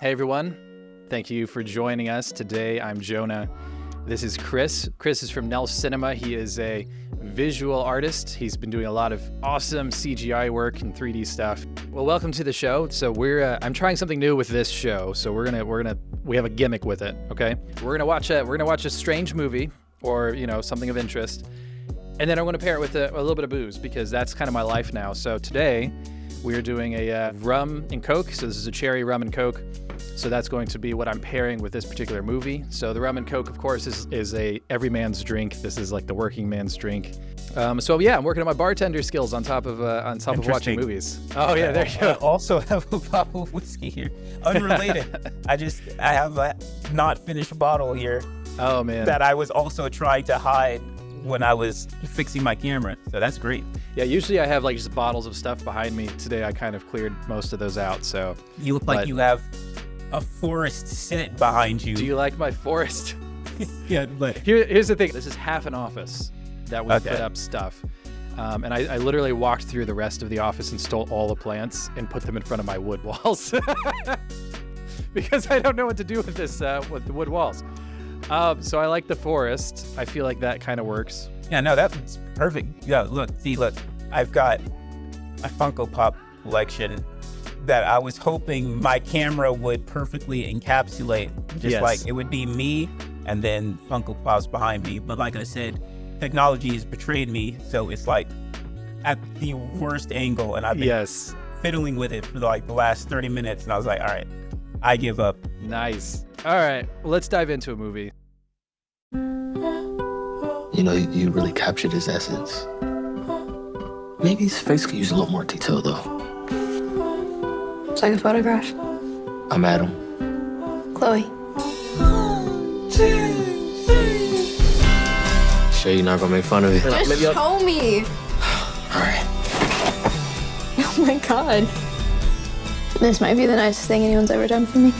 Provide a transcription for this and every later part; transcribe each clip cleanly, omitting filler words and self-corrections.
Hey everyone, thank you for joining us. Today I'm Jonah. This is Chris. Chris is from Nelcinema. He is a visual artist. He's been doing a lot of awesome CGI work and 3D stuff. Well, welcome to the show. So I'm trying something new with this show. So we have a gimmick with it. Okay, we're gonna watch a strange movie or something of interest, and then I'm gonna pair it with a little bit of booze because that's kind of my life now. So today we are doing a rum and Coke. So this is a cherry rum and Coke. So that's going to be what I'm pairing with this particular movie. So the rum and Coke, of course, is a every man's drink. This is like the working man's drink. So yeah, I'm working on my bartender skills on top of watching movies. Oh yeah, there you go. I also have a bottle of whiskey here, unrelated. I have a not finished bottle here. Oh man, that I was also trying to hide when I was fixing my camera. So that's great. Yeah, usually I have like just bottles of stuff behind me. Today I kind of cleared most of those out. So you look like you have a forest set behind you. Do you like my forest? Yeah, but here's the thing. This is half an office that we put up stuff. And I literally walked through the rest of the office and stole all the plants and put them in front of my wood walls. Because I don't know what to do with this, with the wood walls. So I like the forest. I feel like that kind of works. Yeah, no, that's perfect. Yeah, look. I've got a Funko Pop collection that I was hoping my camera would perfectly encapsulate. Just like it would be me and then Funko Pops behind me. But like I said, technology has betrayed me. So it's like at the worst angle. And I've been fiddling with it for like the last 30 minutes. And I was like, all right, I give up. Nice. All right, well, let's dive into a movie. You really captured his essence. Maybe his face could use a little more detail, though. It's like a photograph. I'm Adam. Chloe. Sure you're not gonna make fun of it? Just show me. All right. Oh my God. This might be the nicest thing anyone's ever done for me.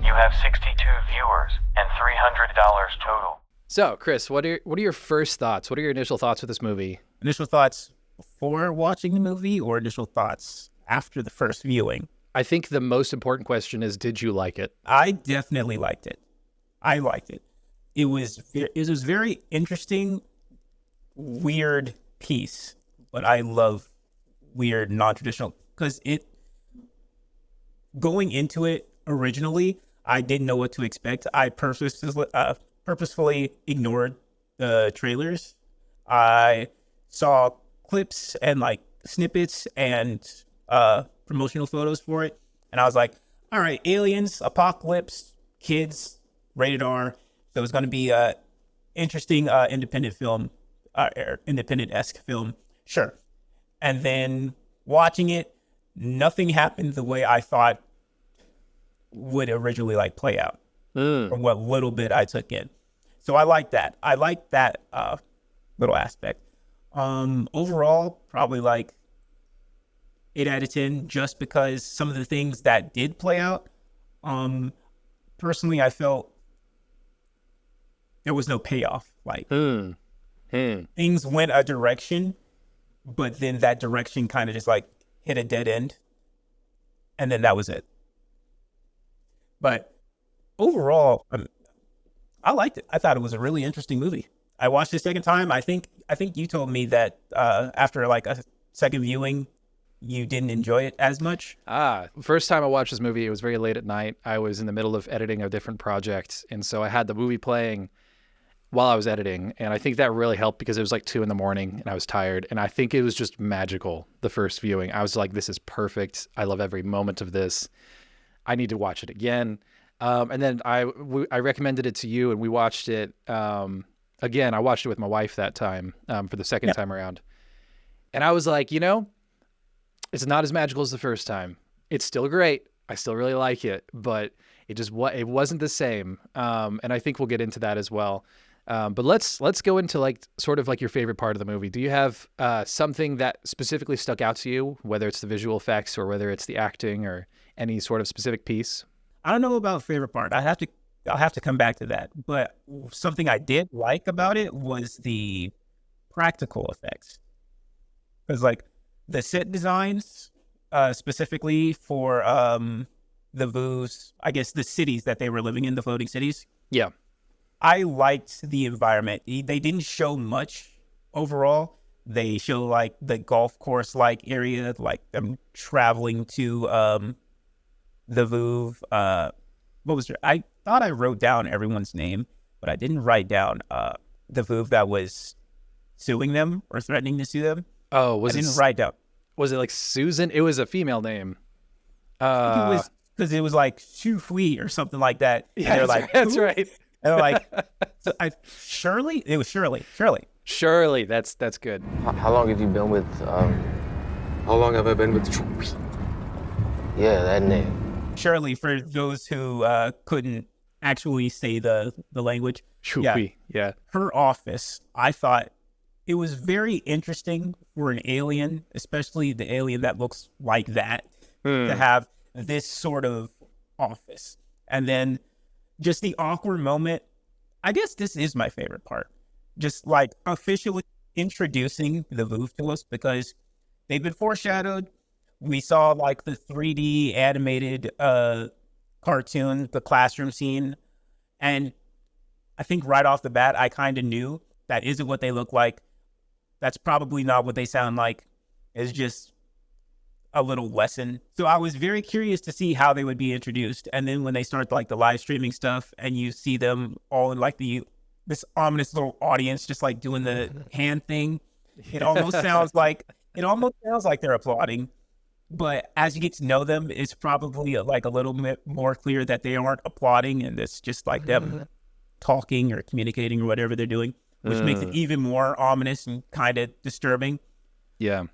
You have 62 viewers and $300 total. So, Chris, what are your first thoughts? What are your initial thoughts with this movie? Initial thoughts before watching the movie or initial thoughts after the first viewing? I think the most important question is, did you like it? I definitely liked it. I liked it. It was very interesting, weird piece, but I love weird, non-traditional, because going into it originally, I didn't know what to expect. I purposefully ignored the trailers. I saw clips and like snippets and promotional photos for it, and I was like, all right, aliens, apocalypse, kids, rated R. So it's going to be a interesting independent film, independent-esque film, sure. And then watching it, nothing happened the way I thought would originally like play out from what little bit I took in. So I like that. I like that little aspect. Overall, probably like 8 out of 10, just because some of the things that did play out, personally, I felt there was no payoff. Like things went a direction, but then that direction kind of just like hit a dead end. And then that was it. But overall, I liked it. I thought it was a really interesting movie. I watched it a second time. I think you told me that after like a second viewing, you didn't enjoy it as much. First time I watched this movie, it was very late at night. I was in the middle of editing a different project. And so I had the movie playing while I was editing. And I think that really helped because it was like 2 a.m. and I was tired. And I think it was just magical, the first viewing. I was like, this is perfect. I love every moment of this. I need to watch it again. And then I recommended it to you and we watched it again. I watched it with my wife that time for the second time around. And I was like, it's not as magical as the first time. It's still great. I still really like it, but it wasn't the same. And I think we'll get into that as well. But let's go into like sort of like your favorite part of the movie. Do you have something that specifically stuck out to you, whether it's the visual effects or whether it's the acting or any sort of specific piece? I don't know about favorite part. I'll have to come back to that. But something I did like about it was the practical effects. Because like the set designs specifically for the Vu's, I guess the cities that they were living in, the floating cities. Yeah. I liked the environment. They didn't show much overall. They show like the golf course like area, like them traveling to the Vuv. What was there? I thought I wrote down everyone's name, but I didn't write down the Vuv that was suing them or threatening to sue them. Oh, I didn't write down. was it like Susan? It was a female name. I think it was because it was like Shu Fui or something like that. Yeah, and they're that's like, right. That's "Who?" right. And they're like, Shirley? It was Shirley. Shirley, that's good. How long have you been with, How long have I been with you? yeah, that name. Shirley, for those who couldn't actually say the language. Yeah. Her office, I thought it was very interesting for an alien, especially the alien that looks like that, to have this sort of office. And then just the awkward moment. I guess this is my favorite part. Just like officially introducing the Vuv to us, because they've been foreshadowed. We saw like the 3D animated cartoon, the classroom scene. And I think right off the bat, I kind of knew that isn't what they look like. That's probably not what they sound like. It's just a little lesson. So I was very curious to see how they would be introduced. And then when they start like the live streaming stuff and you see them all in like this ominous little audience, just like doing the hand thing, it almost sounds like they're applauding. But as you get to know them, it's probably like a little bit more clear that they aren't applauding, and it's just like them talking or communicating or whatever they're doing, which makes it even more ominous and kind of disturbing. Yeah.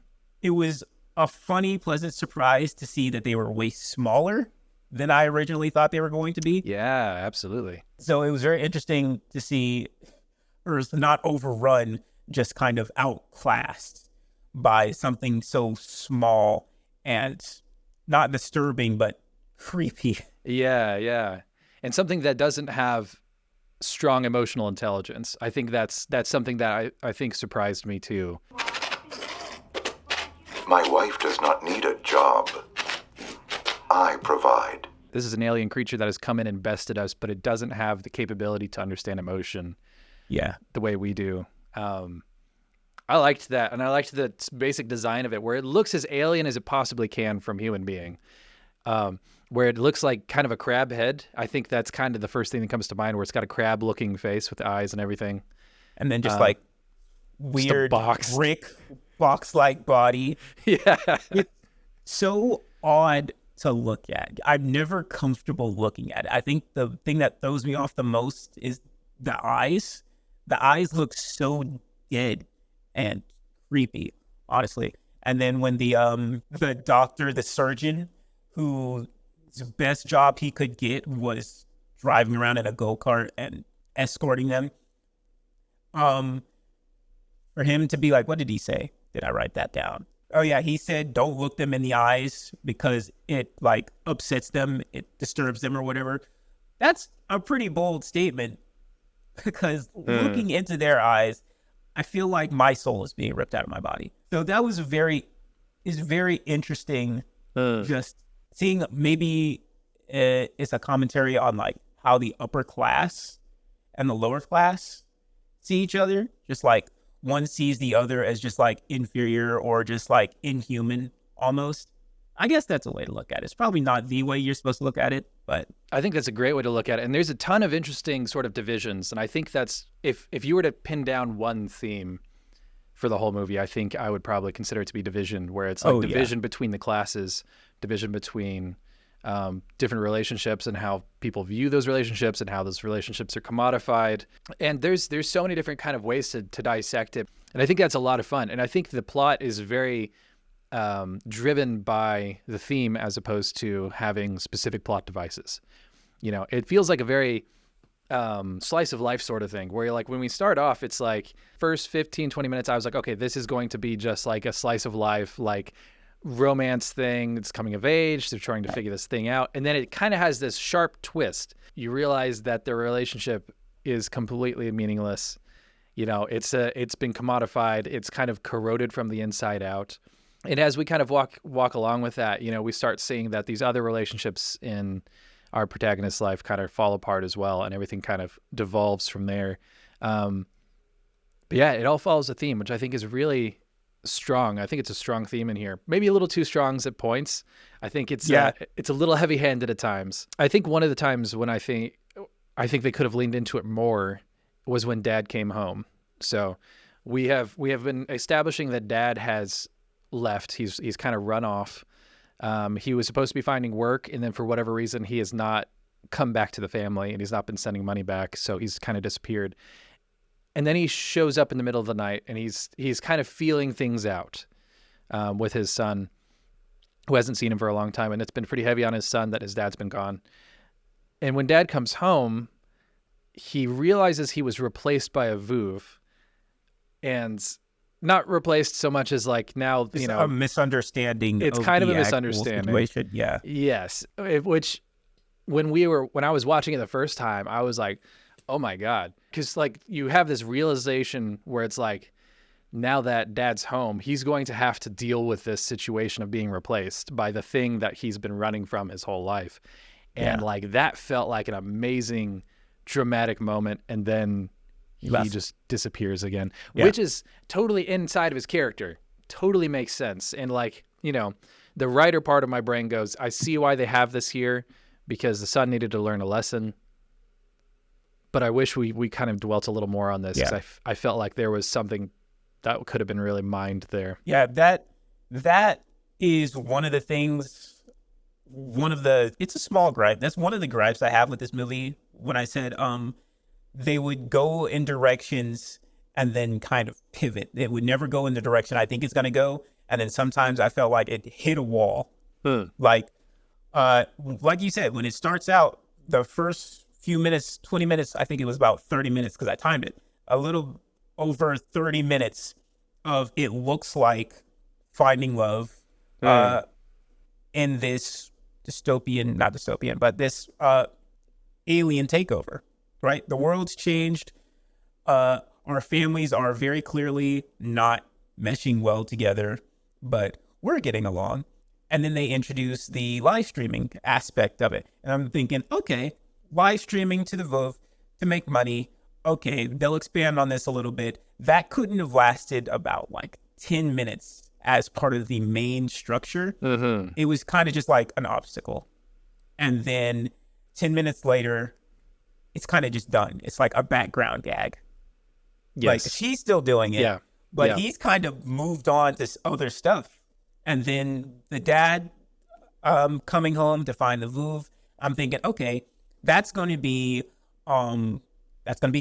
It was a funny, pleasant surprise to see that they were way smaller than I originally thought they were going to be. Yeah, absolutely. So it was very interesting to see Earth not overrun, just kind of outclassed by something so small and not disturbing, but creepy. Yeah. And something that doesn't have strong emotional intelligence. I think that's something that I think surprised me too. My wife does not need a job. I provide. This is an alien creature that has come in and bested us, but it doesn't have the capability to understand emotion the way we do. I liked that, and I liked the basic design of it, where it looks as alien as it possibly can from human being, where it looks like kind of a crab head. I think that's kind of the first thing that comes to mind, where it's got a crab-looking face with eyes and everything. And then just like weird box. brick box-like body. Yeah. It's so odd to look at. I'm never comfortable looking at it. I think the thing that throws me off the most is the eyes. The eyes look so dead and creepy, honestly. And then when the doctor, the surgeon, whose best job he could get was driving around in a go-kart and escorting them, for him to be like, what did he say? Did I write that down? Oh yeah, he said don't look them in the eyes because it like upsets them, it disturbs them or whatever. That's a pretty bold statement, because looking into their eyes, I feel like my soul is being ripped out of my body. So that was very interesting. Just seeing, maybe it's a commentary on like how the upper class and the lower class see each other. Just like one sees the other as just like inferior or just like inhuman almost. I guess that's a way to look at it. It's probably not the way you're supposed to look at it, but I think that's a great way to look at it. And there's a ton of interesting sort of divisions. And I think that's, if you were to pin down one theme for the whole movie, I think I would probably consider it to be division, where it's like division between the classes, division between different relationships and how people view those relationships and how those relationships are commodified. And there's so many different kind of ways to dissect it. And I think that's a lot of fun. And I think the plot is very driven by the theme as opposed to having specific plot devices. You know, it feels like a very slice of life sort of thing, where you're like, when we start off, it's like first 15, 20 minutes, I was like, okay, this is going to be just like a slice of life, like romance thing. It's coming of age. They're trying to figure this thing out. And then it kind of has this sharp twist. You realize that the relationship is completely meaningless. You know, it's been commodified. It's kind of corroded from the inside out. And as we kind of walk along with that, we start seeing that these other relationships in our protagonist's life kind of fall apart as well, and everything kind of devolves from there. But yeah, it all follows a theme, which I think is really strong. I think it's a strong theme in here. Maybe a little too strong at points. I think it's a little heavy-handed at times. I think one of the times when I think they could have leaned into it more was when Dad came home. So we have been establishing that Dad has left. He's kind of run off. He was supposed to be finding work, and then for whatever reason, he has not come back to the family, and he's not been sending money back. So he's kind of disappeared. And then he shows up in the middle of the night, and he's kind of feeling things out with his son, who hasn't seen him for a long time. And it's been pretty heavy on his son that his dad's been gone. And when Dad comes home, he realizes he was replaced by a Vouv, and not replaced so much as like now, It's a misunderstanding. It's of kind of the a actual misunderstanding. situation. Yeah. Yes. Which when I was watching it the first time, I was like, oh my God. Because like you have this realization where it's like, now that Dad's home, he's going to have to deal with this situation of being replaced by the thing that he's been running from his whole life. And like that felt like an amazing dramatic moment. And then he just disappears again, which is totally inside of his character. Totally makes sense. And like, the writer part of my brain goes, I see why they have this here, because the son needed to learn a lesson. But I wish we kind of dwelt a little more on this, because I felt like there was something that could have been really mined there. Yeah, that is one of the things, it's a small gripe. That's one of the gripes I have with this movie when I said they would go in directions and then kind of pivot. It would never go in the direction I think it's going to go. And then sometimes I felt like it hit a wall. Like you said, when it starts out, the first few minutes, 20 minutes, I think it was about 30 minutes because I timed it, a little over 30 minutes of it looks like finding love in this not dystopian, but this alien takeover, right? The world's changed. Our families are very clearly not meshing well together, but we're getting along. And then they introduce the live streaming aspect of it. And I'm thinking, okay, live streaming to the Vouv to make money. Okay, they'll expand on this a little bit. That couldn't have lasted about like 10 minutes as part of the main structure. It was kind of just like an obstacle. And then 10 minutes later, it's kind of just done. It's like a background gag. Yes. Like she's still doing it, but Yeah. he's kind of moved on to other stuff. And then the dad coming home to find the Vouv, I'm thinking, okay, that's going to be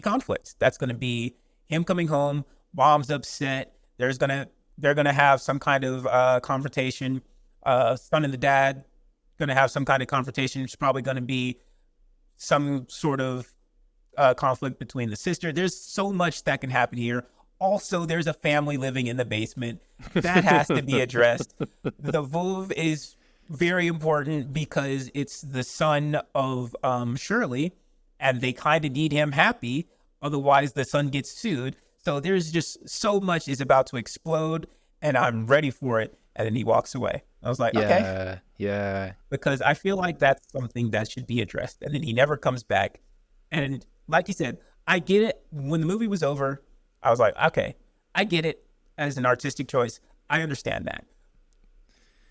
conflict. That's going to be him coming home, mom's upset. They're going to have some kind of confrontation. Son and the dad going to have some kind of confrontation. It's probably going to be some sort of conflict between the sister. There's so much that can happen here. Also, there's a family living in the basement. That has to be addressed. The Vouv is very important because it's the son of Shirley, and they kind of need him happy. Otherwise, the son gets sued. So there's just so much is about to explode, and I'm ready for it. And then he walks away. I was like, okay. Yeah. Because I feel like that's something that should be addressed. And then he never comes back. And like you said, I get it. When the movie was over, I was like, okay, I get it as an artistic choice. I understand that.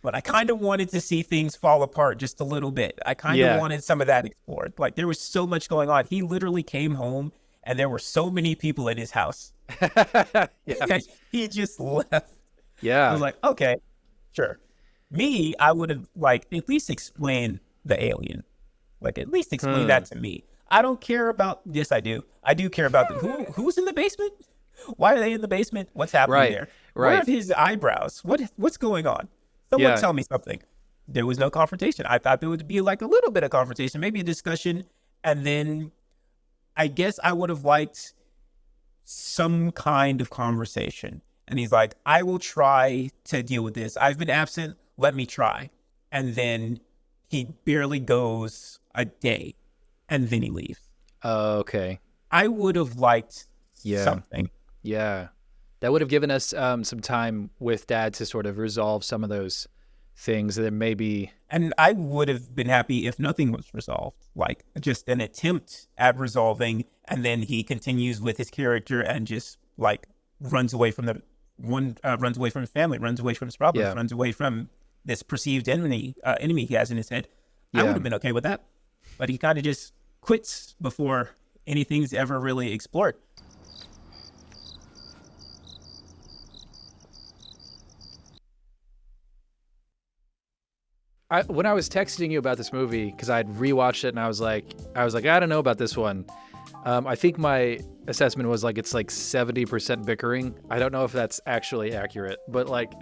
But I kind of wanted to see things fall apart just a little bit. I kind of wanted some of that explored. Like there was so much going on. He literally came home and there were so many people in his house. He just left. Yeah. I was like, okay, sure. Me, I would have like at least explained the alien. Like at least explain that to me. I don't care about, yes, I do. I do care about who's in the basement? Why are they in the basement? What's happening there? Where are his eyebrows? What's going on? Someone tell me something. There was no confrontation. I thought there would be like a little bit of confrontation, maybe a discussion. And then I guess I would have liked some kind of conversation. And he's like, I will try to deal with this. I've been absent. Let me try. And then he barely goes a day and then he leaves. Okay. I would have liked something. Yeah. That would have given us some time with Dad to sort of resolve some of those things that maybe. And I would have been happy if nothing was resolved, like just an attempt at resolving, and then he continues with his character and just like runs away from runs away from his family, runs away from his problems, runs away from this perceived enemy he has in his head. I would have been okay with that, but he kind of just quits before anything's ever really explored. When I was texting you about this movie, because I'd rewatched it and I was like, I don't know about this one. I think my assessment was like it's like 70% bickering. I don't know if that's actually accurate, but like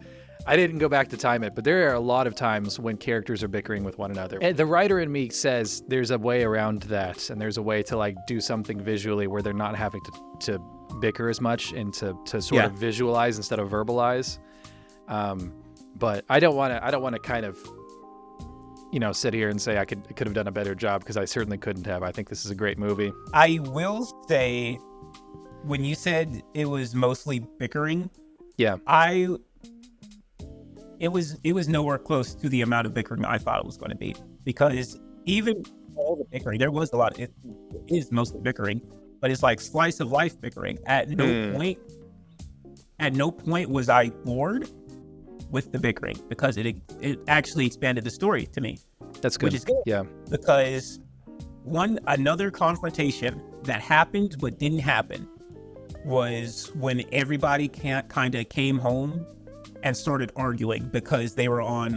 I didn't go back to time it. But there are a lot of times when characters are bickering with one another. And the writer in me says there's a way around that, and there's a way to like do something visually where they're not having to bicker as much and to sort of visualize instead of verbalize. But I don't want to kind of sit here and say I could have done a better job, because I certainly couldn't have. I think this is a great movie. I will say, when you said it was mostly bickering, it was nowhere close to the amount of bickering I thought it was going to be, because even all the bickering, there was a lot. It is mostly bickering, but it's like slice of life bickering. At no point was I bored with the bickering, because it actually expanded the story to me. That's good. Which is good. Yeah. Because another confrontation that happened but didn't happen was when everybody kind of came home and started arguing because they were on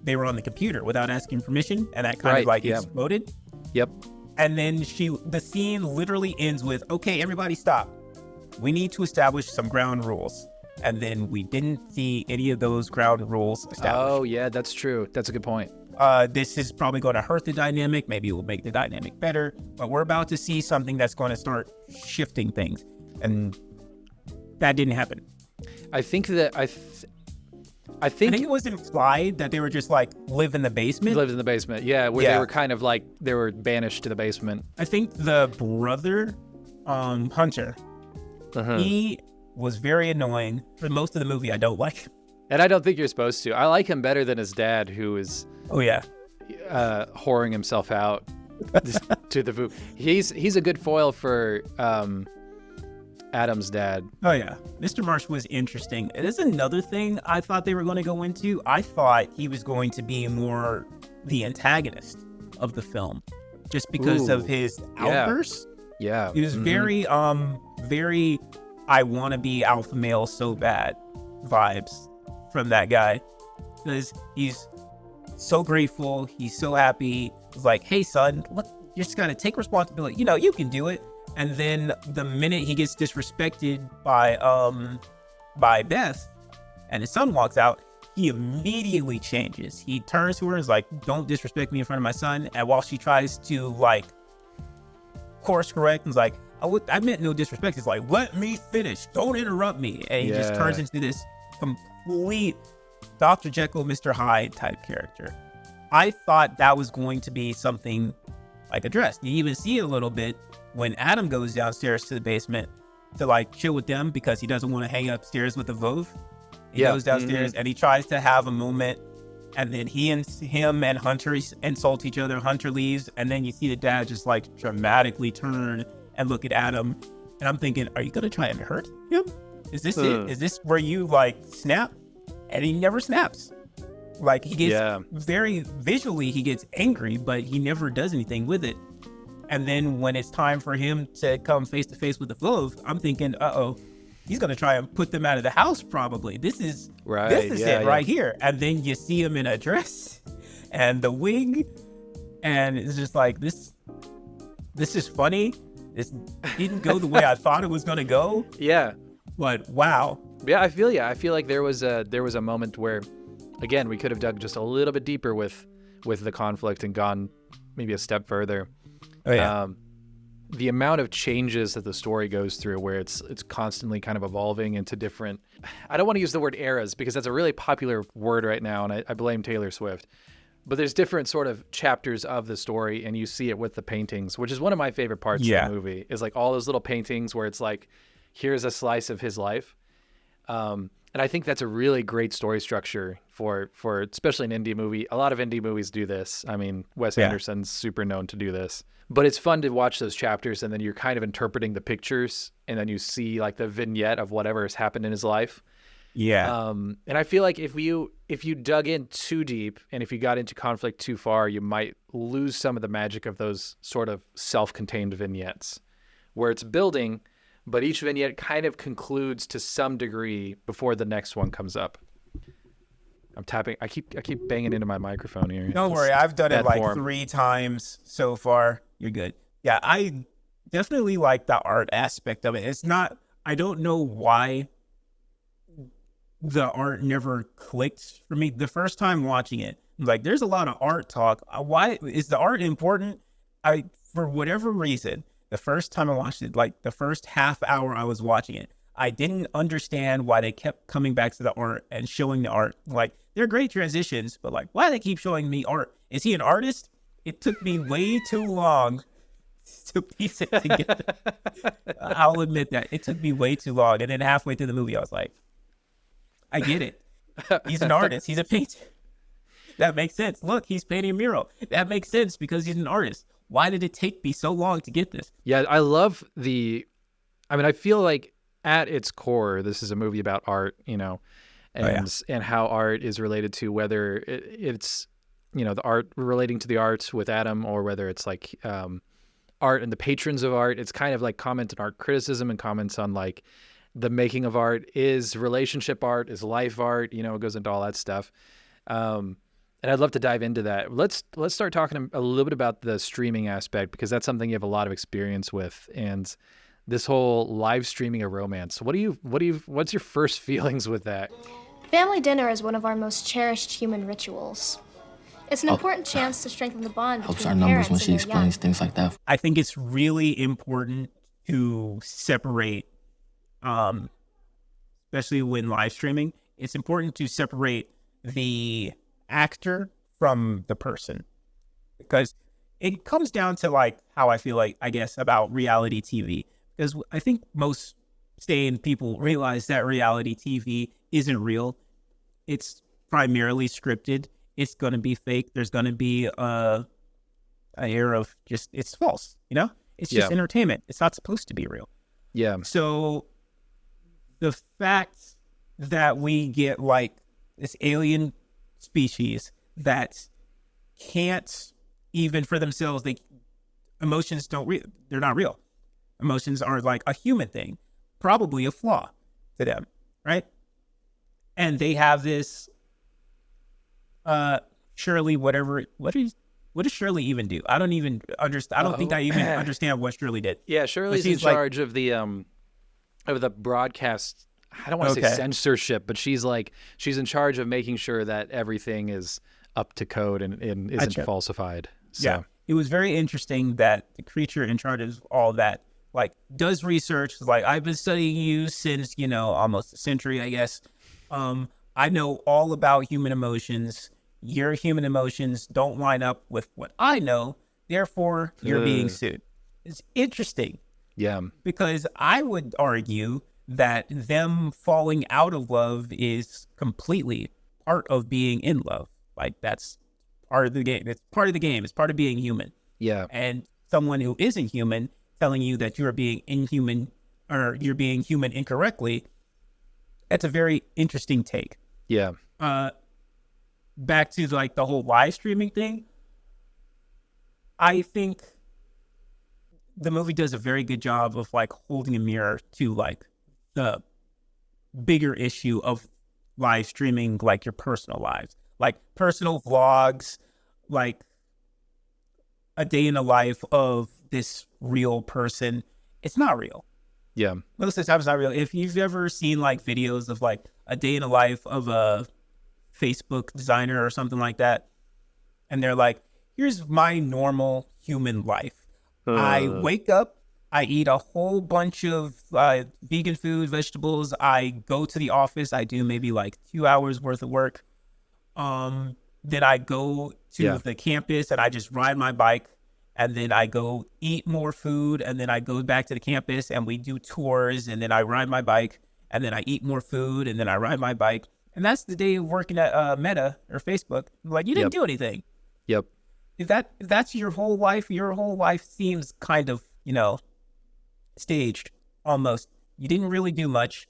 the computer without asking permission, and that kind of exploded. Yep. And then the scene literally ends with, okay, everybody stop. We need to establish some ground rules. And then we didn't see any of those ground rules established. Oh, yeah, that's true. That's a good point. This is probably going to hurt the dynamic. Maybe it will make the dynamic better. But we're about to see something that's going to start shifting things. And that didn't happen. I think that I think it was implied that they were just like live in the basement. Lived in the basement, yeah, where they were kind of like they were banished to the basement. I think the brother, Hunter, he was very annoying for most of the movie. I don't like him. And I don't think you're supposed to. I like him better than his dad, who is whoring himself out to the food. He's a good foil for Adam's dad. Oh yeah, Mr. Marsh was interesting. And there's another thing I thought they were going to go into. I thought he was going to be more the antagonist of the film, just because of his outbursts. Yeah, he was very I want to be alpha male so bad vibes from that guy, because he's so grateful, he's so happy. He's like, hey son, look, you just gotta take responsibility, you can do it. And then the minute he gets disrespected by Beth and his son walks out, he immediately changes. He turns to her and is like, don't disrespect me in front of my son. And while she tries to like course correct and is like, I meant no disrespect. It's like, let me finish. Don't interrupt me. And he just turns into this complete Dr. Jekyll, Mr. Hyde type character. I thought that was going to be something like addressed. You even see it a little bit when Adam goes downstairs to the basement to like chill with them, because he doesn't want to hang upstairs with the Vove. He goes downstairs and he tries to have a moment, and then him and Hunter insult each other. Hunter leaves, and then you see the dad just like dramatically turn and look at Adam, and I'm thinking, are you gonna try and hurt him? Is this it? Is this where you like snap? And he never snaps. Like he gets very visually, he gets angry, but he never does anything with it. And then when it's time for him to come face to face with the Vove, I'm thinking, he's gonna try and put them out of the house probably. This is it right here. And then you see him in a dress and the wig, and it's just like this is funny. This didn't go the way I thought it was gonna go. Yeah. But wow. Yeah, I feel I feel like there was a moment where, again, we could have dug just a little bit deeper with the conflict and gone maybe a step further. Oh yeah. The amount of changes that the story goes through, where it's constantly kind of evolving into different. I don't want to use the word eras, because that's a really popular word right now, and I blame Taylor Swift. But there's different sort of chapters of the story, and you see it with the paintings, which is one of my favorite parts of the movie, is like all those little paintings where it's like, here's a slice of his life. And I think that's a really great story structure for especially an indie movie. A lot of indie movies do this. I mean, Wes Anderson's super known to do this. But it's fun to watch those chapters, and then you're kind of interpreting the pictures, and then you see like the vignette of whatever has happened in his life. Yeah. And I feel like if you dug in too deep and if you got into conflict too far, you might lose some of the magic of those sort of self-contained vignettes where it's building, but each vignette kind of concludes to some degree before the next one comes up. I'm tapping. I keep banging into my microphone here. Don't worry, I've done it like 3 times so far. You're good. Yeah, I definitely like the art aspect of it. It's not. I don't know why the art never clicked for me. The first time watching it, like, there's a lot of art talk. Why is the art important? For whatever reason, the first time I watched it, like the first half hour I was watching it, I didn't understand why they kept coming back to the art and showing the art. Like, they're great transitions, but like, why do they keep showing me art? Is he an artist? It took me way too long to piece it together. I'll admit that. It took me way too long. And then halfway through the movie, I was like, I get it. He's an artist. He's a painter. That makes sense. Look, he's painting a mural. That makes sense because he's an artist. Why did it take me so long to get this? Yeah, I love I feel like at its core, this is a movie about art, and how art is related to whether it's, the art relating to the arts with Adam, or whether it's like art and the patrons of art. It's kind of like comment on art criticism and comments on like the making of art. Is relationship art, is life art, it goes into all that stuff. And I'd love to dive into that. Let's start talking a little bit about the streaming aspect, because that's something you have a lot of experience with, and this whole live streaming a romance. What's your first feelings with that? Family dinner is one of our most cherished human rituals. It's an important chance to strengthen the bond Helps between our the numbers parents when and she their explains young. things like that. I think it's really important to separate, especially when live streaming, it's important to separate the actor from the person, because it comes down to like how I feel like, I guess, about reality TV, because I think most sane people realize that reality TV isn't real. It's primarily scripted. It's going to be fake. There's going to be a air of just, it's false, it's just entertainment. It's not supposed to be real. Yeah. So the fact that we get like this alien species that can't even for themselves, emotions they're not real. Emotions are like a human thing, probably a flaw to them, right? And they have this Shirley, what does Shirley even do? I don't even understand. I don't think I even understand what Shirley did. Yeah, Shirley's in charge of the broadcast. I don't want to say censorship, but she's in charge of making sure that everything is up to code and isn't falsified. So. Yeah, it was very interesting that the creature in charge of all that does research. Like, I've been studying you since almost a century, I guess. I know all about human emotions. Your human emotions don't line up with what I know. Therefore, you're being sued. It's interesting. Yeah. Because I would argue that them falling out of love is completely part of being in love. Like, that's part of the game. It's part of the game. It's part of being human. Yeah. And someone who isn't human telling you that you're being inhuman or you're being human incorrectly, that's a very interesting take. Yeah. Back to the whole live streaming thing. I think the movie does a very good job of holding a mirror to the bigger issue of live streaming, your personal lives, personal vlogs, a day in the life of this real person. It's not real. Yeah. Most of the time it's not real. If you've ever seen videos of a day in the life of a Facebook designer or something like that, and they're here's my normal human life. I wake up, I eat a whole bunch of vegan food, vegetables. I go to the office. I do maybe 2 hours worth of work. Then I go to the campus and I just ride my bike and then I go eat more food, and then I go back to the campus and we do tours, and then I ride my bike, and then I eat more food, and then I ride my bike. And that's the day of working at Meta or Facebook. Like, you didn't do anything. Yep. If that's your whole life seems kind of, staged almost. You didn't really do much.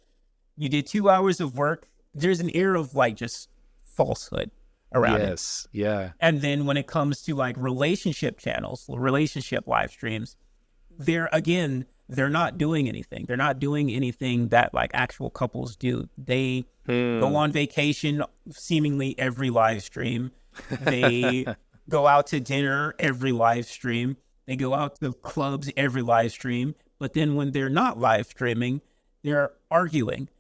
You did 2 hours of work. There's an air of like just falsehood around it. Yes. Yeah. And then when it comes to like relationship channels, relationship live streams, they're not doing anything. They're not doing anything that like actual couples do. They go on vacation seemingly every live stream. They go out to dinner every live stream. They go out to clubs every live stream. But then when they're not live streaming, they're arguing.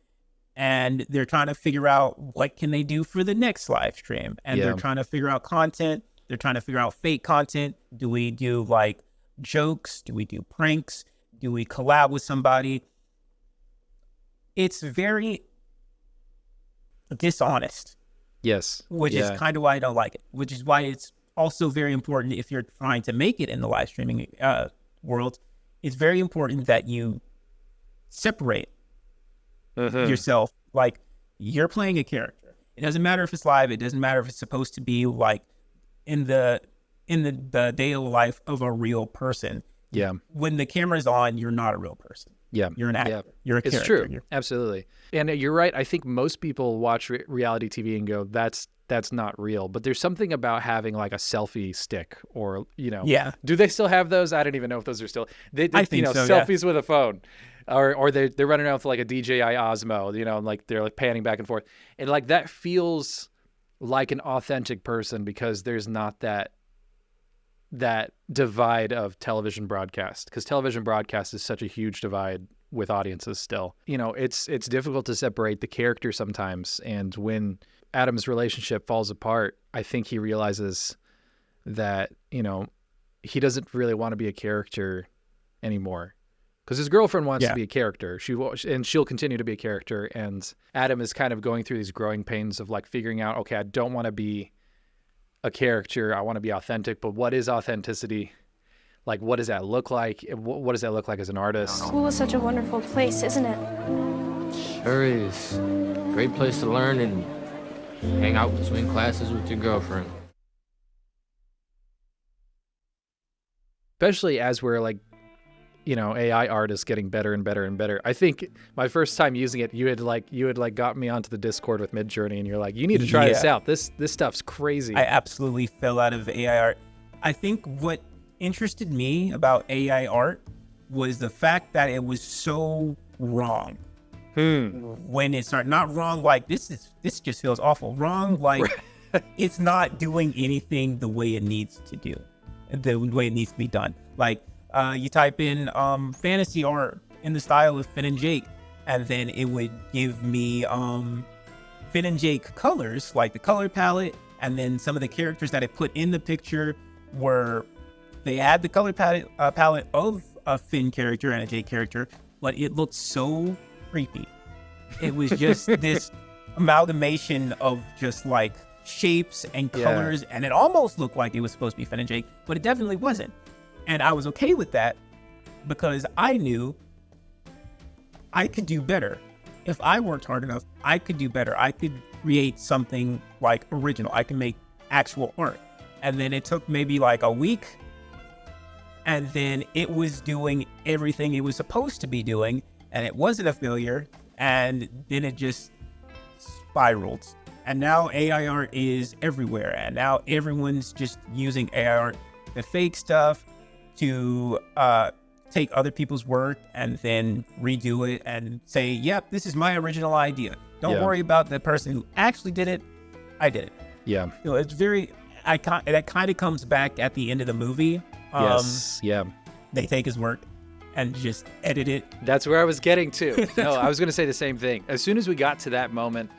And they're trying to figure out what can they do for the next live stream. And they're trying to figure out content. They're trying to figure out fake content. Do we do like jokes? Do we do pranks? Do we collab with somebody? It's very dishonest. Yes. Which is kind of why I don't like it. Which is why it's also very important if you're trying to make it in the live streaming world. It's very important that you separate yourself. Like, you're playing a character. It doesn't matter if it's live. It doesn't matter if it's supposed to be like in the daily life of a real person. Yeah. When the camera's on, you're not a real person. Yeah. You're an actor. Yeah. You're a character. It's true. Absolutely. And you're right. I think most people watch reality TV and go, that's not real. But there's something about having like a selfie stick or, Yeah. Do they still have those? I don't even know if those are still, I think so, selfies with a phone. Or they're running around with like a DJI Osmo, and like they're like panning back and forth. And like that feels like an authentic person because there's not that divide of television broadcast, because television broadcast is such a huge divide with audiences still. It's difficult to separate the character sometimes. And when Adam's relationship falls apart, I think he realizes that, he doesn't really want to be a character anymore. Because his girlfriend wants to be a character. She'll continue to be a character. And Adam is kind of going through these growing pains of like figuring out, okay, I don't want to be a character. I want to be authentic. But what is authenticity? Like, what does that look like? What does that look like as an artist? School is such a wonderful place, isn't it? Sure is. Great place to learn and hang out between classes with your girlfriend. Especially as we're like, AI art is getting better and better and better. I think my first time using it, you had got me onto the Discord with Midjourney, and you're like, you need to try this out. This stuff's crazy. I absolutely fell out of AI art. I think what interested me about AI art was the fact that it was so wrong. When it started, not wrong like this just feels awful. Wrong like it's not doing anything the way it needs to do, the way it needs to be done. Like, you type in fantasy art in the style of Finn and Jake, and then it would give me Finn and Jake colors, like the color palette, and then some of the characters that I put in the picture they had the color palette of a Finn character and a Jake character, but it looked so creepy. It was just this amalgamation of just like shapes and colors, and it almost looked like it was supposed to be Finn and Jake, but it definitely wasn't. And I was okay with that because I knew I could do better. If I worked hard enough, I could do better. I could create something like original. I can make actual art. And then it took maybe like a week, and then it was doing everything it was supposed to be doing, and it wasn't a failure. And then it just spiraled. And now AI art is everywhere. And now everyone's just using AI art, the fake stuff, to take other people's work and then redo it and say, yep, this is my original idea. Don't worry about the person who actually did it. I did it. Yeah. It's very, that kind of comes back at the end of the movie. Yes. Yeah. They take his work and just edit it. That's where I was getting to. No, I was going to say the same thing. As soon as we got to that moment,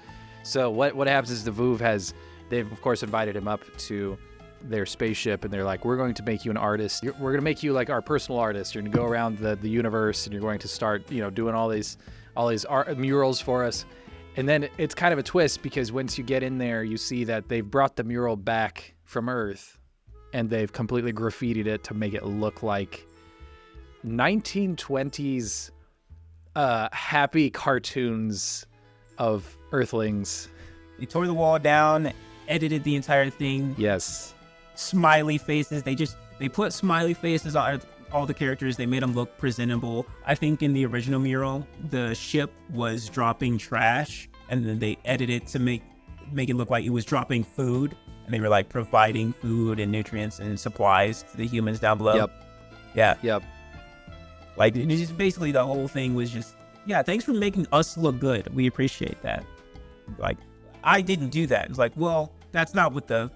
so what happens is the VOOV they've of course invited him up to their spaceship, and they're like, we're going to make you an artist. We're going to make you like our personal artist. You're going to go around the universe, and you're going to start, doing all these art murals for us. And then it's kind of a twist, because once you get in there, you see that they've brought the mural back from Earth and they've completely graffitied it to make it look like 1920s happy cartoons of Earthlings. They tore the wall down, edited the entire thing. Yes. Smiley faces. They put smiley faces on all the characters. They made them look presentable. I think in the original mural, the ship was dropping trash, and then they edited it to make it look like it was dropping food, and they were like providing food and nutrients and supplies to the humans down below. Yep. Yeah. Yep. Like, it just basically the whole thing was just, yeah, thanks for making us look good. We appreciate that. Like, I didn't do that. It's like, well, that's not what the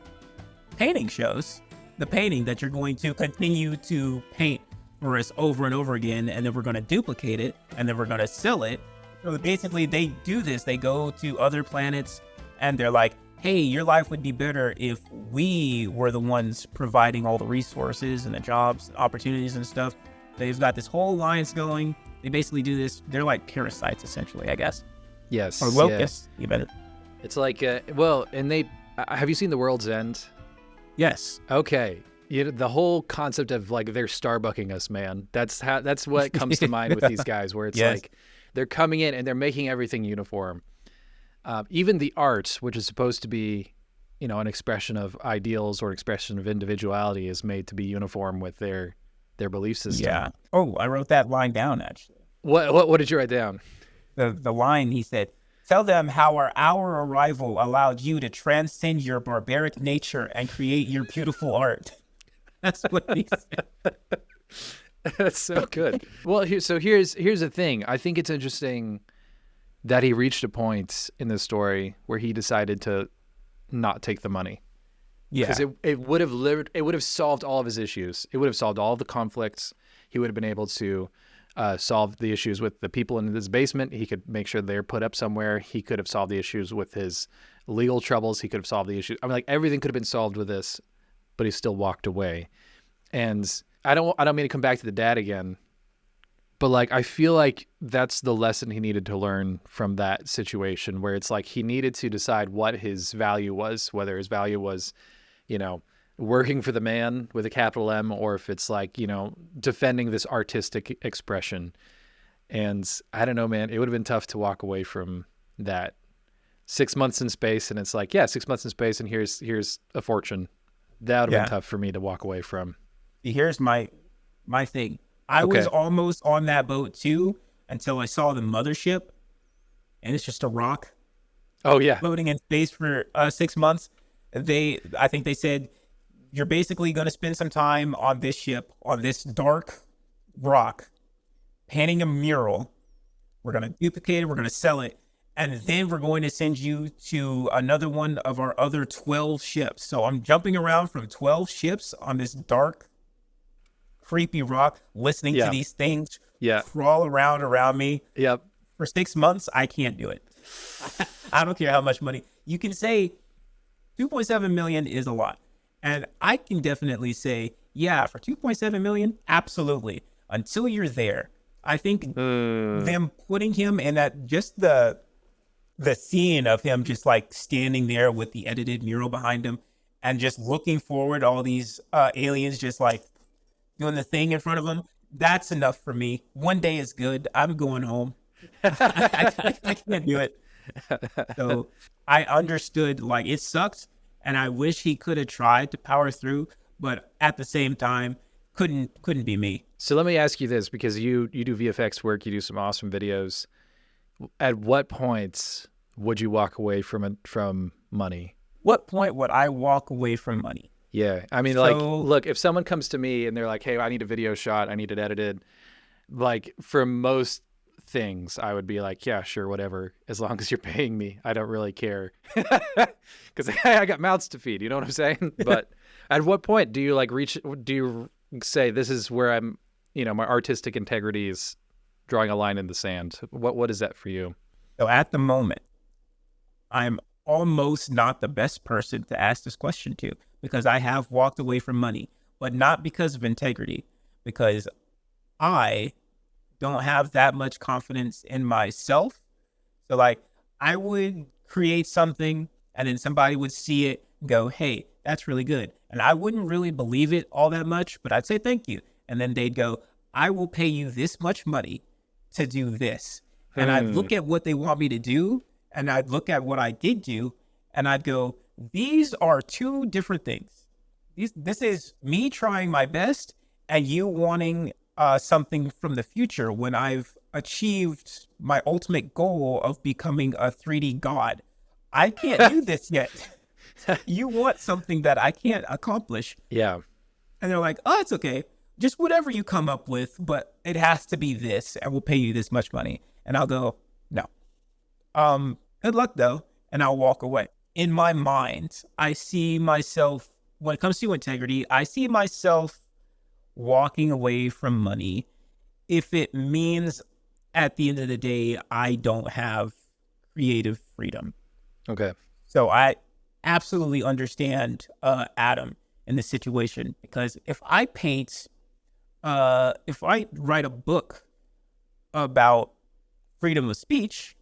painting shows. The painting that you're going to continue to paint for us over and over again, and then we're going to duplicate it, and then we're going to sell it. So basically, they do this. They go to other planets, and they're like, hey, your life would be better if we were the ones providing all the resources and the jobs, opportunities and stuff. They've got this whole alliance going. They basically do this. They're like parasites, essentially, I guess. Yes. Or locusts, even. It's like, have you seen The World's End? Yes. Okay. The whole concept of like they're Starbucking us, man. That's what comes to mind with these guys, where it's like they're coming in and they're making everything uniform. Even the art, which is supposed to be, an expression of ideals or an expression of individuality, is made to be uniform with their belief system. Yeah. Oh, I wrote that line down, actually. What did you write down? The line, he said, tell them how our arrival allowed you to transcend your barbaric nature and create your beautiful art. That's what he said. That's so good. Well, here's the thing. I think it's interesting that he reached a point in this story where he decided to not take the money. Yeah. Because it would have solved all of his issues. It would have solved all of the conflicts. He would have been able to solve the issues with the people in his basement. He could make sure they're put up somewhere. He could have solved the issues with his legal troubles. He could have solved the issues. I mean, like, everything could have been solved with this, but he still walked away. And I don't mean to come back to the dad again, but like, I feel like that's the lesson he needed to learn from that situation, where it's like he needed to decide what his value was, whether his value was, working for the man with a capital M, or if it's like, defending this artistic expression. And I don't know, man, it would have been tough to walk away from that. 6 months in space, and it's like, yeah, 6 months in space, and here's a fortune. That would have been tough for me to walk away from. Here's my thing. I was almost on that boat too until I saw the mothership, and it's just a rock. Oh yeah, floating in space for 6 months. I think they said, you're basically going to spend some time on this ship, on this dark rock, painting a mural. We're going to duplicate it. We're going to sell it. And then we're going to send you to another one of our other 12 ships. So I'm jumping around from 12 ships on this dark, creepy rock, listening to these things crawl around me. Yep. For 6 months, I can't do it. I don't care how much money. You can say 2.7 million is a lot. And I can definitely say, yeah, for 2.7 million, absolutely. Until you're there. I think them putting him in that, just the scene of him just like standing there with the edited mural behind him and just looking forward, all these aliens just like doing the thing in front of him, that's enough for me. One day is good. I'm going home. I can't do it. So I understood, like, it sucks, and I wish he could have tried to power through, but at the same time, couldn't be me. So let me ask you this, because you do VFX work, you do some awesome videos. At what points would you walk away from money? What point would I walk away from money? Yeah, I mean, like, look, if someone comes to me and they're like, hey, I need a video shot, I need it edited, like, for most things, I would be like, yeah, sure, whatever, as long as you're paying me. I don't really care, because I got mouths to feed, you know what I'm saying? But at what point do you say, this is where I'm, my artistic integrity is drawing a line in the sand? What is that for you? So at the moment, I'm almost not the best person to ask this question to, because I have walked away from money, but not because of integrity, because I don't have that much confidence in myself. So like, I would create something and then somebody would see it, go, hey, that's really good. And I wouldn't really believe it all that much, but I'd say thank you. And then they'd go, I will pay you this much money to do this. And I'd look at what they want me to do, and I'd look at what I did do, and I'd go, these are two different things. This is me trying my best and you wanting something from the future when I've achieved my ultimate goal of becoming a 3D god. I can't do this yet. You want something that I can't accomplish. Yeah. And they're like, oh, it's okay. Just whatever you come up with, but it has to be this, and we'll pay you this much money. And I'll go, no. Good luck though. And I'll walk away. In my mind, I see myself, when it comes to integrity, I see myself walking away from money if it means at the end of the day, I don't have creative freedom. Okay. So I absolutely understand Adam in this situation, because if I write a book about freedom of speech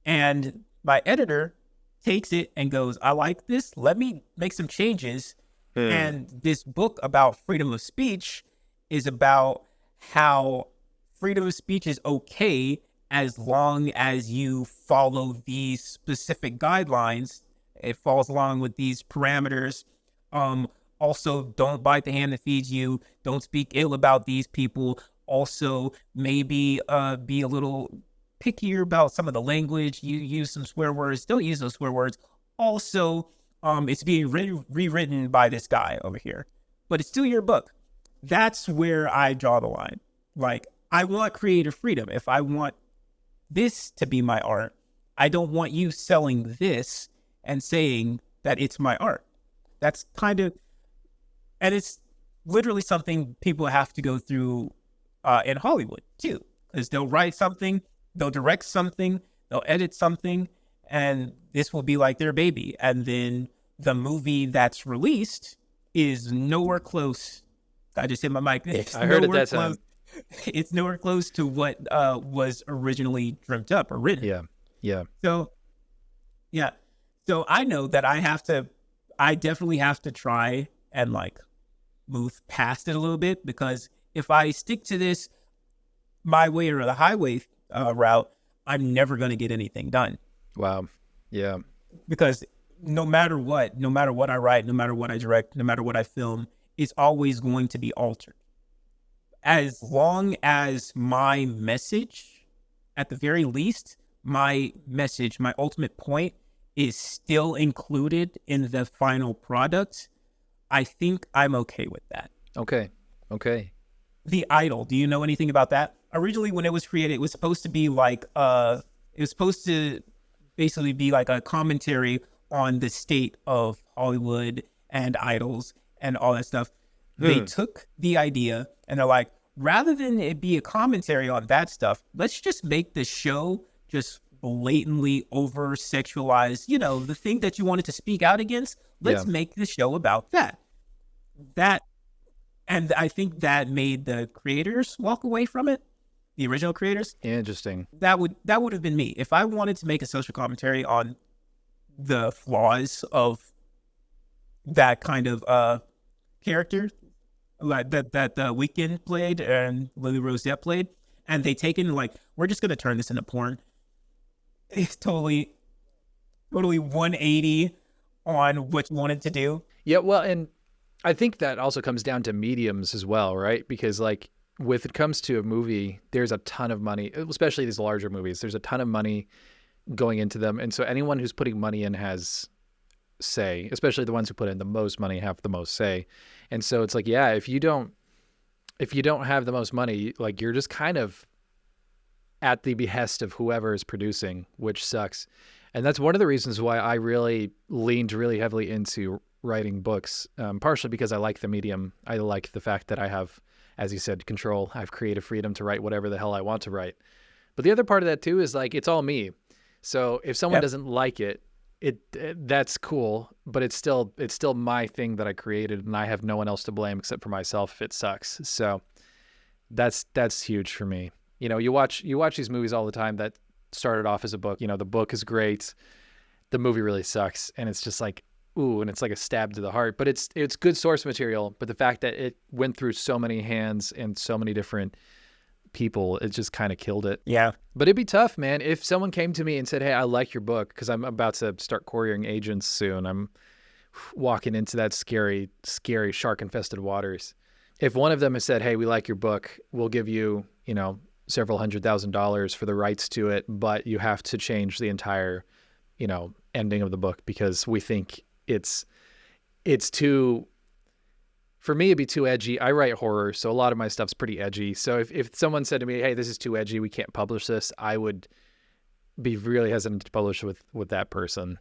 and my editor takes it and goes, I like this, let me make some changes. And this book about freedom of speech is about how freedom of speech is okay as long as you follow these specific guidelines. It falls along with these parameters. Also, don't bite the hand that feeds you. Don't speak ill about these people. Also, maybe be a little pickier about some of the language. You use some swear words. Don't use those swear words. Also, it's being rewritten by this guy over here, but it's still your book. That's where I draw the line. Like, I want creative freedom. If I want this to be my art, I don't want you selling this and saying that it's my art. That's kind of, and it's literally something people have to go through in Hollywood too, because they'll write something, they'll direct something, they'll edit something, and this will be like their baby. And then the movie that's released is nowhere close. I just hit my mic. I heard it that time. It's nowhere close to what was originally dreamt up or written. Yeah. Yeah. So, yeah. So I know that I definitely have to try and like move past it a little bit, because if I stick to this my way or the highway route, I'm never going to get anything done. Wow. Yeah. Because no matter what I write, no matter what I direct, no matter what I film, it's always going to be altered. As long as my message, at the very least, my message, my ultimate point is still included in the final product, I think I'm okay with that. Okay. Okay. The Idol, do you know anything about that? Originally, when it was created, it was supposed to be like, it was supposed to basically be like a commentary on the state of Hollywood and idols and all that stuff. They took the idea and they're like, rather than it be a commentary on that stuff, let's just make the show just blatantly over sexualized, the thing that you wanted to speak out against. Let's make the show about that. And I think that made the creators walk away from it, the original creators. Interesting. That would have been me. If I wanted to make a social commentary on the flaws of that kind of character, like that Weeknd played and Lily Rose Depp played, and they taken like, we're just gonna turn this into porn. It's totally 180 on what you wanted to do. Yeah, well, and I think that also comes down to mediums as well, right? Because like when it comes to a movie, there's a ton of money, especially these larger movies. There's a ton of money going into them, and so anyone who's putting money in has say, especially the ones who put in the most money have the most say. And so it's like, yeah, if you don't have the most money, like you're just kind of at the behest of whoever is producing, which sucks. And that's one of the reasons why I really leaned really heavily into writing books, partially because I like the medium. I like the fact that I have, as you said, control. I have creative freedom to write whatever the hell I want to write. But the other part of that too is like, it's all me. So if someone doesn't like it, that's cool, but it's still my thing that I created, and I have no one else to blame except for myself if it sucks. So that's huge for me. You watch these movies all the time that started off as a book. The book is great, the movie really sucks, and it's just like, ooh, and it's like a stab to the heart. But it's good source material. But the fact that it went through so many hands and so many different people, it just kind of killed it. Yeah. But it'd be tough, man. If someone came to me and said, "Hey, I like your book," because I'm about to start couriering agents soon. I'm walking into that scary, scary shark-infested waters. If one of them has said, "Hey, we like your book. We'll give you, several $100,000 for the rights to it, but you have to change the entire, ending of the book because we think it's too." For me, it'd be too edgy. I write horror, so a lot of my stuff's pretty edgy. So if someone said to me, "Hey, this is too edgy, we can't publish this," I would be really hesitant to publish with that person.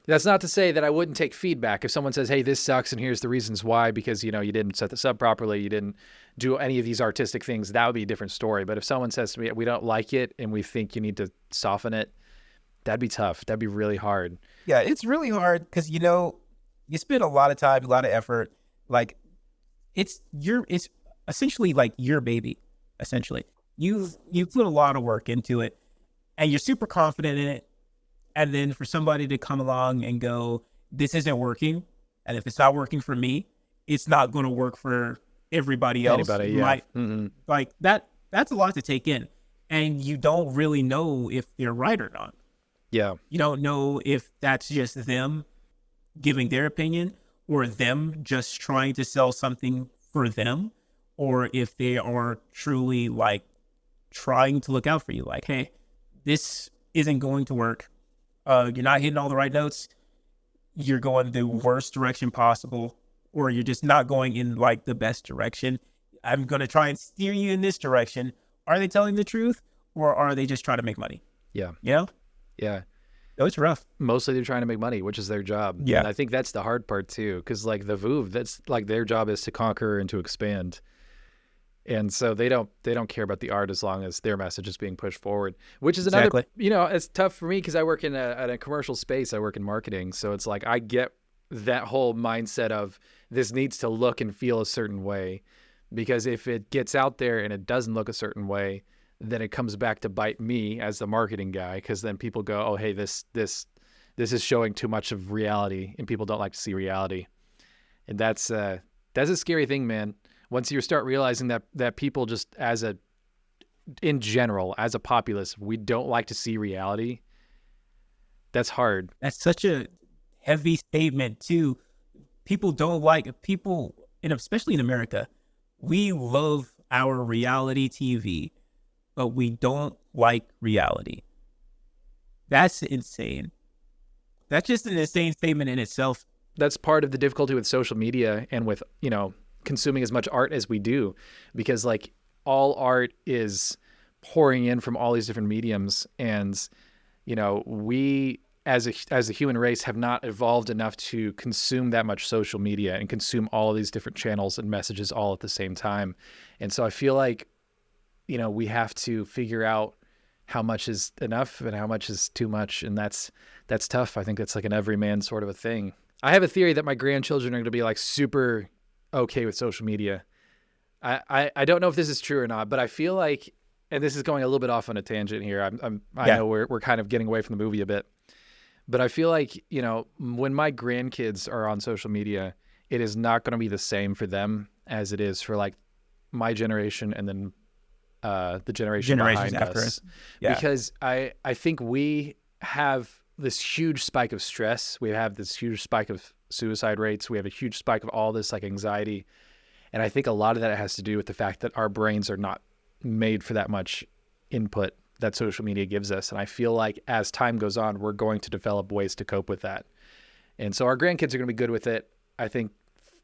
That's not to say that I wouldn't take feedback. If someone says, "Hey, this sucks and here's the reasons why," because, you didn't set this up properly, you didn't do any of these artistic things, that would be a different story. But if someone says to me, "We don't like it and we think you need to soften it," that'd be tough. That'd be really hard. Yeah, it's really hard because, you spend a lot of time, a lot of effort. Like, it's essentially like your baby, essentially. You put a lot of work into it and you're super confident in it. And then for somebody to come along and go, "This isn't working. And if it's not working for me, it's not going to work for everybody else." Anybody, yeah. Like that's a lot to take in. And you don't really know if they're right or not. Yeah. You don't know if that's just them giving their opinion or them just trying to sell something for them, or if they are truly like trying to look out for you. Like, "Hey, this isn't going to work. You're not hitting all the right notes. You're going the worst direction possible, or you're just not going in like the best direction. I'm going to try and steer you in this direction." Are they telling the truth or are they just trying to make money? Yeah. Yeah. Oh, it's rough. Mostly they're trying to make money, which is their job. Yeah. And I think that's the hard part too. Cause like the VOOV, that's like their job is to conquer and to expand. And so they don't care about the art as long as their message is being pushed forward, which is another, Exactly. It's tough for me because I work in a commercial space. I work in marketing. So it's like, I get that whole mindset of this needs to look and feel a certain way, because if it gets out there and it doesn't look a certain way, then it comes back to bite me as the marketing guy. Cause then people go, "Oh, hey, this is showing too much of reality," and people don't like to see reality. And that's a scary thing, man. Once you start realizing that people just in general, as a populace, we don't like to see reality. That's hard. That's such a heavy statement too. People don't like people, and especially in America, we love our reality TV, but we don't like reality. That's insane. That's just an insane statement in itself. That's part of the difficulty with social media and with, consuming as much art as we do, because like all art is pouring in from all these different mediums. And, we as a human race have not evolved enough to consume that much social media and consume all of these different channels and messages all at the same time. And so I feel like, we have to figure out how much is enough and how much is too much. And that's tough. I think that's like an everyman sort of a thing. I have a theory that my grandchildren are going to be like super okay with social media. I don't know if this is true or not, but I feel like, and this is going a little bit off on a tangent here. I know we're kind of getting away from the movie a bit, but I feel like, when my grandkids are on social media, it is not going to be the same for them as it is for like my generation and then the generation behind after us. us. Yeah. Because I think we have this huge spike of stress. We have this huge spike of suicide rates. We have a huge spike of all this like anxiety. And I think a lot of that has to do with the fact that our brains are not made for that much input that social media gives us. And I feel like as time goes on, we're going to develop ways to cope with that. And so our grandkids are going to be good with it. I think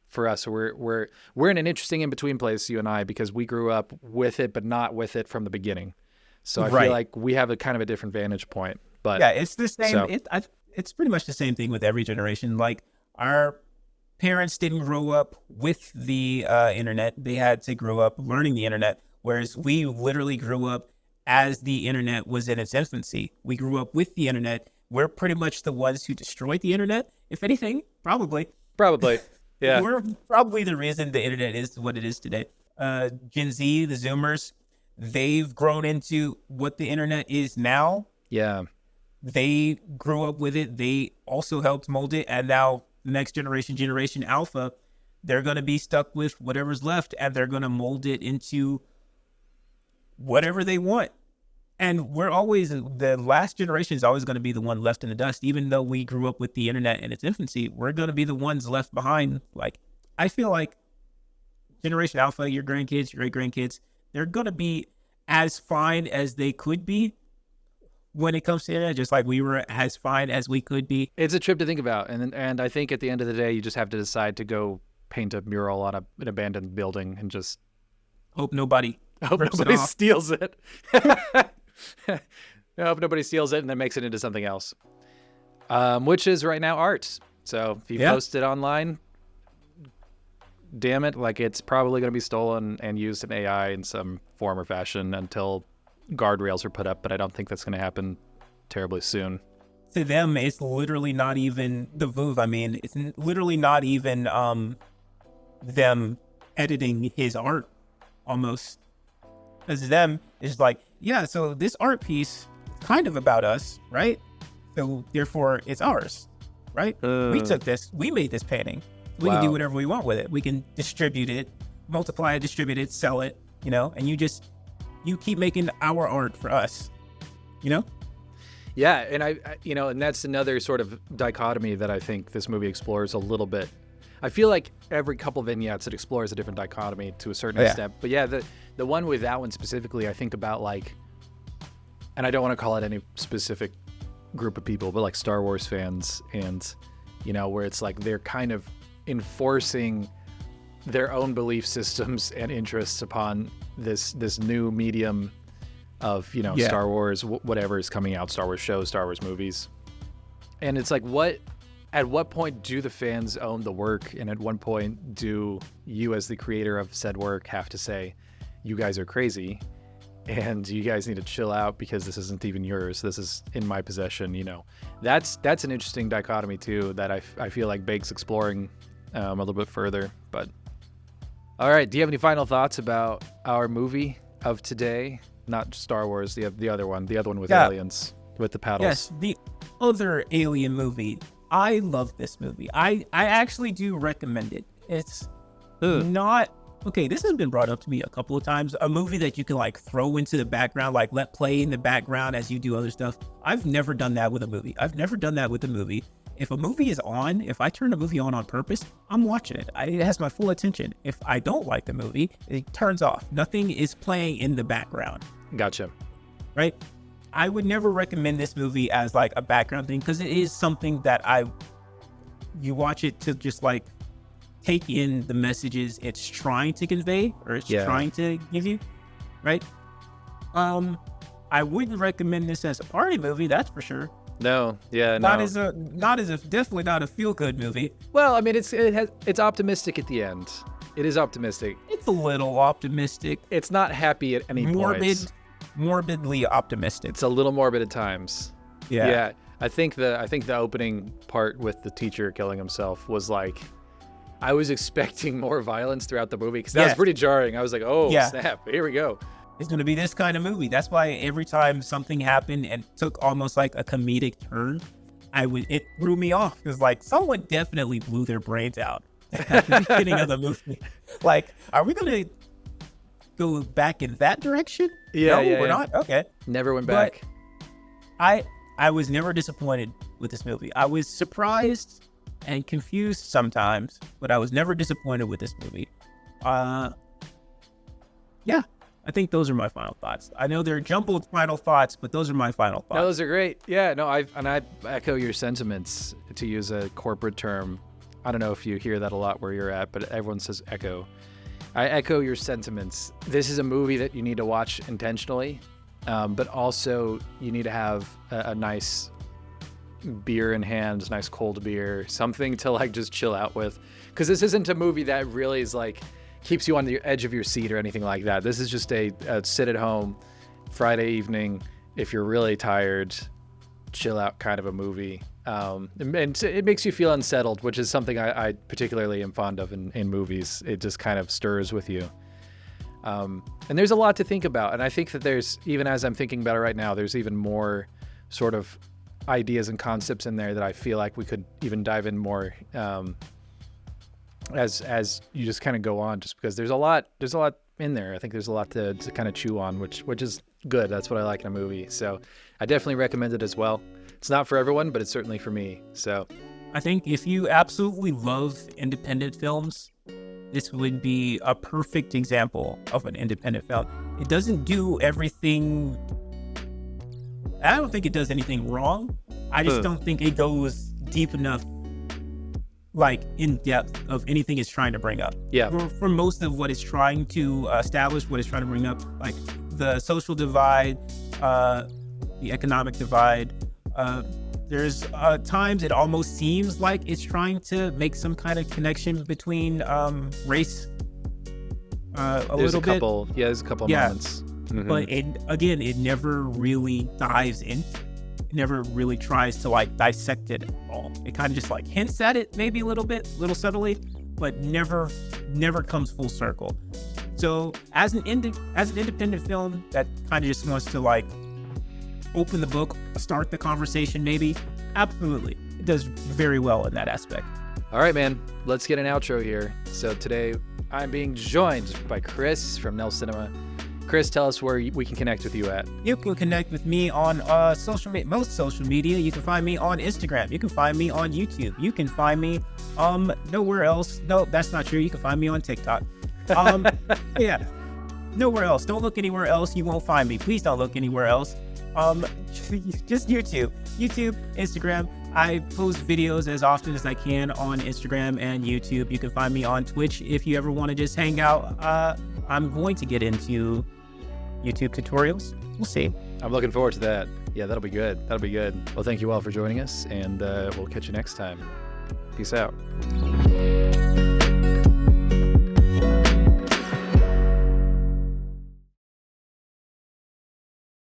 for us, we're in an interesting in-between place, you and I, because we grew up with it, but not with it from the beginning. So I feel like we have a kind of a different vantage point. But yeah, it's the same. So, It's pretty much the same thing with every generation. Like, our parents didn't grow up with the internet. They had to grow up learning the internet, whereas we literally grew up as the internet was in its infancy. We grew up with the internet. We're pretty much the ones who destroyed the internet, if anything, probably. Yeah. We're probably the reason the internet is what it is today. Gen Z, the Zoomers, they've grown into what the internet is now. Yeah. they grew up with it. They also helped mold it. And now the next generation, Generation Alpha, they're going to be stuck with whatever's left, and they're going to mold it into whatever they want. And the last generation is always going to be the one left in the dust. Even though we grew up with the internet in its infancy, we're going to be the ones left behind. Like, I feel like Generation Alpha, your grandkids, your great-grandkids, they're going to be as fine as they could be when it comes to internet, just like we were as fine as we could be. It's a trip to think about. And I think at the end of the day, you just have to decide to go paint a mural on an abandoned building and just Hope nobody steals it. I hope nobody steals it and then makes it into something else, which is right now art. So if you post it online, damn it, like it's probably going to be stolen and used in AI in some form or fashion until guardrails are put up. But I don't think that's going to happen terribly soon. To them, it's literally not even the Vouv. I mean, it's literally not even them editing his art almost. As them, it's like, yeah, so this art piece is kind of about us, right? So therefore, it's ours, right? We took this, we made this painting. We can do whatever we want with it. We can distribute it, multiply it, distribute it, sell it, and you keep making our art for us, Yeah, and I and that's another sort of dichotomy that I think this movie explores a little bit. I feel like every couple vignettes it explores a different dichotomy to a certain extent. But yeah, the one with that one specifically, I think about like, and I don't want to call it any specific group of people, but like Star Wars fans, and where it's like they're kind of enforcing their own belief systems and interests upon this new medium of Star Wars, whatever is coming out, Star Wars shows, Star Wars movies. And it's like, at what point do the fans own the work, and at what point do you as the creator of said work have to say, you guys are crazy and you guys need to chill out because this isn't even yours, this is in my possession? That's an interesting dichotomy too that I feel like begs exploring a little bit further. But all right, do you have any final thoughts about our movie of today? Not Star Wars, the other one with aliens with the paddles. Yes, the other alien movie. I love this movie. I actually do recommend it. It's not okay. This has been brought up to me a couple of times. A movie that you can like throw into the background, like let play in the background as you do other stuff. I've never done that with a movie. If a movie is on, if I turn a movie on purpose, I'm watching it. It has my full attention. If I don't like the movie, it turns off. Nothing is playing in the background. Gotcha. Right? I would never recommend this movie as like a background thing, because it is something that you watch it to just like take in the messages it's trying to convey or it's trying to give you, right? I wouldn't recommend this as a party movie, that's for sure. No, yeah, not as a definitely not a feel good movie. Well, I mean, it's optimistic at the end. It is optimistic. It's a little optimistic. It's not happy at any point. Morbidly optimistic. It's a little morbid at times. Yeah. I think the opening part with the teacher killing himself was like, I was expecting more violence throughout the movie because that was pretty jarring. I was like, oh snap, here we go. It's going to be this kind of movie. That's why every time something happened and took almost like a comedic turn, it threw me off, because like someone definitely blew their brains out at the beginning of the movie. Like, are we going to go back in that direction? We're not. Okay. Never went back. But I was never disappointed with this movie. I was surprised and confused sometimes, but I was never disappointed with this movie. Yeah, I think those are my final thoughts. I know they're jumbled final thoughts, but those are my final thoughts. No, those are great. Yeah, no, I echo your sentiments, to use a corporate term. I don't know if you hear that a lot where you're at, but everyone says echo. I echo your sentiments. This is a movie that you need to watch intentionally, but also you need to have a nice beer in hand, nice cold beer, something to like just chill out with. Because this isn't a movie that really is like keeps you on the edge of your seat or anything like that. This is just a sit at home Friday evening, if you're really tired, chill out kind of a movie. And it makes you feel unsettled, which is something I particularly am fond of in movies. It just kind of stirs with you. And there's a lot to think about. And I think that there's, even as I'm thinking about it right now, there's even more sort of ideas and concepts in there that I feel like we could even dive in more as you just kind of go on, just because there's a lot in there. I think there's a lot to kind of chew on, which is good. That's what I like in a movie. So I definitely recommend it as well. It's not for everyone, but it's certainly for me. So I think if you absolutely love independent films, this would be a perfect example of an independent film. It doesn't do everything. I don't think it does anything wrong. I just don't think it goes deep enough, like in depth of anything it's trying to bring up. Yeah. For most of what it's trying to establish, what it's trying to bring up, like the social divide, the economic divide. There's times it almost seems like it's trying to make some kind of connection between race. There's a couple moments. Mm-hmm. But it never really dives in. It never really tries to like dissect it at all. It kind of just like hints at it maybe a little subtly, but never comes full circle. So as an independent film that kind of just wants to like open the book, start the conversation maybe, absolutely. It does very well in that aspect. All right, man, let's get an outro here. So today I'm being joined by Chris from Nelcinema. Chris, tell us where we can connect with you at. You can connect with me on most social media. You can find me on Instagram. You can find me on YouTube. You can find me nowhere else. No, that's not true. You can find me on TikTok. Yeah, nowhere else. Don't look anywhere else. You won't find me. Please don't look anywhere else. Just YouTube, Instagram. I post videos as often as I can on Instagram and YouTube. You can find me on Twitch if you ever want to just hang out. I'm going to get into YouTube tutorials. We'll see. I'm looking forward to that. Yeah, that'll be good. Well, thank you all for joining us, and we'll catch you next time. Peace out.